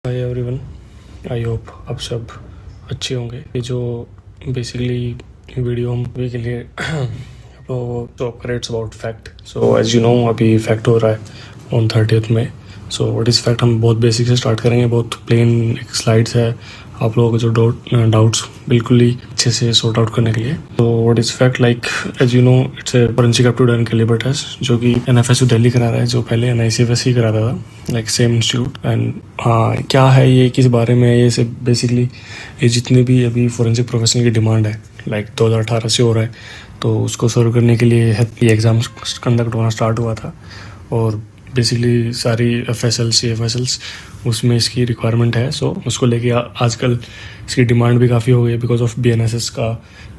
Hi everyone, I hope आप सब अच्छे होंगे। ये जो बेसिकली वीडियो हम अभी के लिए तो टॉक करेट्स about fact. So as you know अभी फैक्ट हो रहा है ऑन 30th में। सो व्हाट इज़ फैक्ट, हम बहुत बेसिक से स्टार्ट करेंगे। बहुत प्लेन एक स्लाइड्स है आप लोगों के जो डाउट्स बिल्कुल ही अच्छे से सॉर्ट आउट करने के लिए। तो what is fact, like as you know it's a forensic aptitude and calibre test जो कि NFSU दिल्ली करा रहा है, जो पहले NICFS ही कराता था, लाइक सेम इंस्टीट्यूट। एंड हाँ, क्या है ये, किस बारे में है ये सब, बेसिकली ये जितने भी अभी फॉरेंसिक प्रोफेशनल की डिमांड है लाइक 2018 से हो रहा है, तो उसको सर्व करने के लिए HEPI एग्ज़ाम कंडक्ट होना स्टार्ट हुआ था। और बेसिकली सारी FSLs CFSLs उसमें इसकी रिक्वायरमेंट है। सो उसको लेके आजकल इसकी डिमांड भी काफ़ी हो गई है बिकॉज ऑफ BNSS का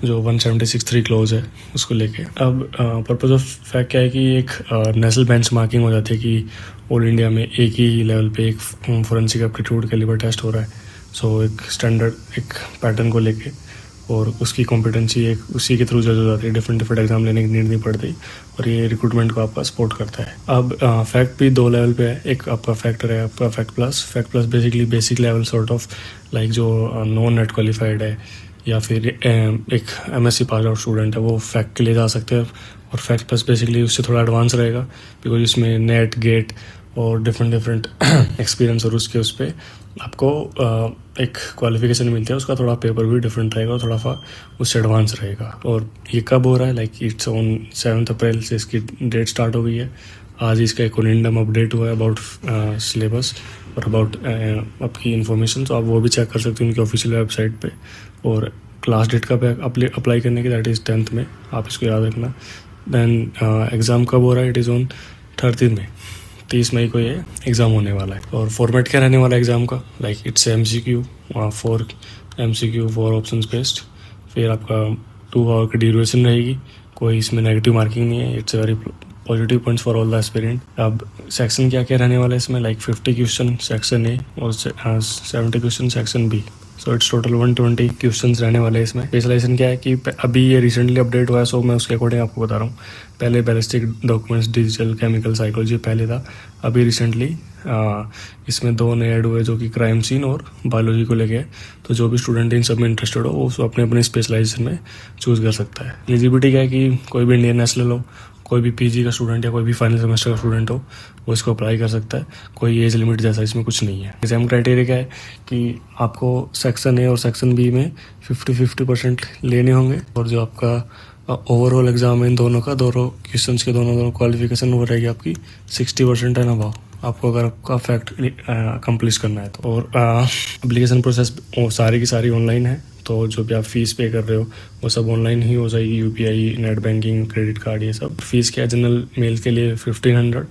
जो 176(3) क्लोज है उसको लेके। अब पर्पज़ ऑफ फैक्ट क्या है कि एक नेशनल बेंचमार्किंग हो जाती है कि ऑल इंडिया में एक ही लेवल पे एक फॉरेंसिक एप्टीट्यूड कैलिबर टेस्ट हो रहा है। सो एक स्टैंडर्ड एक पैटर्न को लेके और उसकी कॉम्पिटेंसी एक उसी के थ्रू जज हो जाती है, डिफरेंट एग्जाम लेने की नीड नहीं पड़ती, और ये रिक्रूटमेंट को आपका सपोर्ट करता है। अब फैक्ट भी दो लेवल पे है, एक आपका फैक्टर है आपका fact plus basically basic level sort of like जो नॉन नेट क्वालिफाइड है या फिर एक MSc पास आउट स्टूडेंट है वो फैक्ट के लिए जा सकते हैं। और फैक्ट प्लस बेसिकली उससे थोड़ा एडवांस रहेगा बिकॉज इसमें नेट गेट और डिफरेंट एक्सपीरियंस और उसके उस पर आपको एक क्वालिफिकेशन मिलती है, उसका थोड़ा पेपर भी डिफरेंट रहेगा और थोड़ा सा उससे एडवांस रहेगा। और ये कब हो रहा है, लाइक इट्स ऑन 7 अप्रैल से इसकी डेट स्टार्ट हो गई है। आज इसका एक कोनिंडम अपडेट हुआ है अबाउट सिलेबस और अबाउट आपकी इन्फॉर्मेशन, तो आप वो भी चेक कर सकते हैं उनकी ऑफिशियल वेबसाइट पे। और क्लास डेट कब है अप्लाई करने की, दैट इज़ 10th में, आप इसको याद रखना। दैन एग्ज़ाम कब हो रहा है, इट इज़ ऑन 30 में, 30 मई को ये एग्ज़ाम होने वाला है। और फॉर्मेट क्या रहने वाला है एग्ज़ाम का, like it's MCQ 4 MCQ 4 option based. फिर आपका 2 आवर की ड्यूरेशन रहेगी, कोई इसमें नेगेटिव मार्किंग नहीं है, it's very positive points for all the aspirant. अब सेक्शन क्या क्या रहने वाला है इसमें, लाइक 50 क्वेश्चन सेक्शन A और 70 question section B। So it's total 120 question रहने वाले हैं इसमें। स्पेशलाइजेशन क्या है कि अभी ये रिसेंटली अपडेट हुआ है, सो मैं उसके अकॉर्डिंग आपको बता रहा हूँ। पहले ballistic documents, digital, chemical, psychology पहले था। अभी रिसेंटली इसमें 2 नए ऐड हुए जो कि क्राइम सीन और बायोलॉजी को लेके। तो जो भी स्टूडेंट इन सब में इंटरेस्टेड हो वो अपने अपने स्पेशलाइजेशन में चूज़ कर सकता है। एलिजिबिलिटी क्या है कि कोई भी इंडियन नेशनल हो, कोई भी PG का स्टूडेंट या कोई भी फाइनल सेमेस्टर का स्टूडेंट हो वो इसको अप्लाई कर सकता है। कोई एज लिमिट जैसा इसमें कुछ नहीं है। एग्जाम क्राइटेरिया क्या है कि आपको सेक्शन A और सेक्शन B में 50-50% लेने होंगे, और जो आपका ओवरऑल एग्जाम है इन दोनों का, दोनों क्वेश्चंस के दोनों क्वालिफिकेशन वो रहेगी आपकी 60% एंड अबव, आपको अगर आपका फैक्ट कंप्लीट करना है तो। और एप्लीकेशन प्रोसेस सारी की सारी ऑनलाइन है, तो जो भी आप फीस पे कर रहे हो वो सब ऑनलाइन ही हो जाएगी, UPI, net banking, credit card, ये सब। फीस क्या है, जनरल मेल के लिए 1500,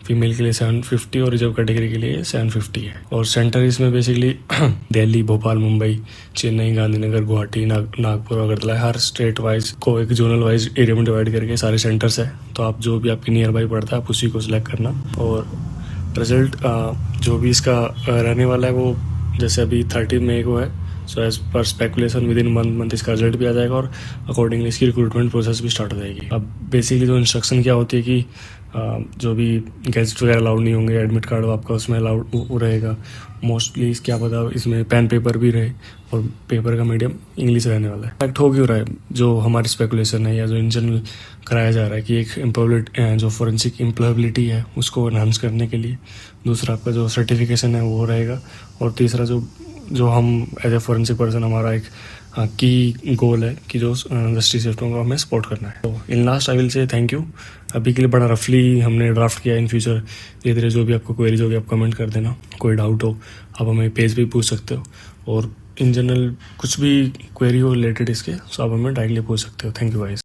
फीमेल के लिए 750 और रिजर्व कैटेगरी के लिए 750 है। और सेंटर इसमें बेसिकली दिल्ली, भोपाल, मुंबई, चेन्नई, गांधीनगर, गुवाहाटी, नागपुर, अगरतला, हर स्टेट वाइज को एक जोनल वाइज एरिया में डिवाइड करके सारे सेंटर्स है। तो आप जो भी आपके नियर बाई पड़ता है आप उसी को सिलेक्ट करना। और रिजल्ट जो भी इसका रहने वाला है वो जैसे अभी 30 मई को है, so as per speculation within month इसका रिजल्ट भी आ जाएगा और अकॉर्डिंगली इसकी रिक्रूटमेंट प्रोसेस भी स्टार्ट हो जाएगी। अब बेसिकली जो इंस्ट्रक्शन क्या होती है कि जो भी गैजेट वगैरह अलाउड नहीं होंगे, एडमिट कार्ड आपका उसमें अलाउड रहेगा मोस्टली। क्या पता इसमें पेन पेपर भी रहे और पेपर का मीडियम इंग्लिश रहने वाला है। फैक्ट हो क्यों रहा है, जो हमारी स्पेकुलेशन है या जो इन जनरल कराया जा रहा है कि एक एम्प्लॉयबिलिटी जो फॉरेंसिक एम्प्लॉयबिलिटी है उसको एनहांस करने के लिए। दूसरा आपका जो सर्टिफिकेशन है वो रहेगा, और तीसरा जो हम एज ए फॉरेंसिक पर्सन हमारा एक की गोल है कि जो जस्टिस सिस्टम को हमें सपोर्ट करना है। तो in last I will say thank you. अभी के लिए बड़ा रफली हमने ड्राफ्ट किया, इन फ्यूचर धीरे धीरे जो भी आपको क्वेरीज होगी आप कमेंट कर देना। कोई डाउट हो आप हमें पेज पे पूछ सकते हो, और इन जनरल कुछ भी क्वेरी हो रिलेटेड इसके, सो आप हमें डायरेक्टली पूछ सकते हो। Thank you guys.